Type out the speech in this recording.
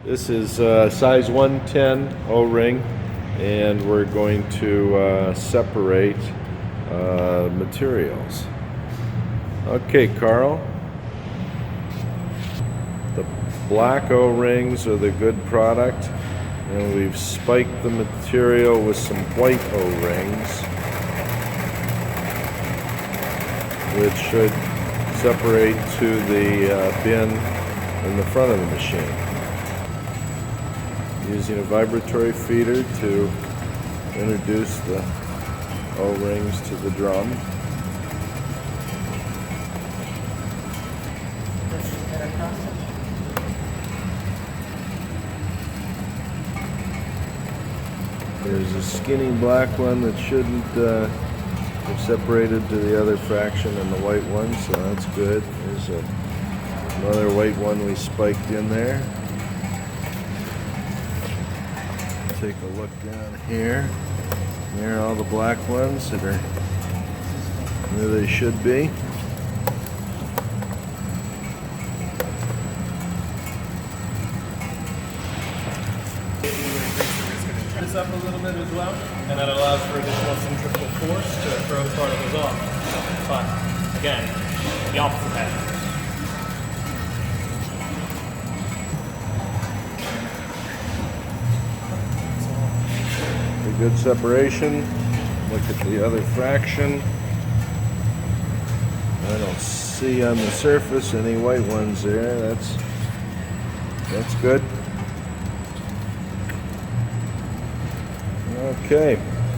This is size 110 O-ring, and we're going to separate materials. Okay, Carl. The black O-rings are the good product, and we've spiked the material with some white O-rings, which should separate to the bin in the front of the machine. Using a vibratory feeder to introduce the O-rings to the drum. There's a skinny black one that shouldn't have separated to the other fraction and the white one, so that's good. There's another white one we spiked in there. Take a look down here. There are all the black ones that are where they should be. This up a little bit as well, and that allows for additional centrifugal force to throw the particles off. But again, the opposite happens. A good separation. Look at the other fraction. I don't see on the surface any white ones there. That's good. Okay.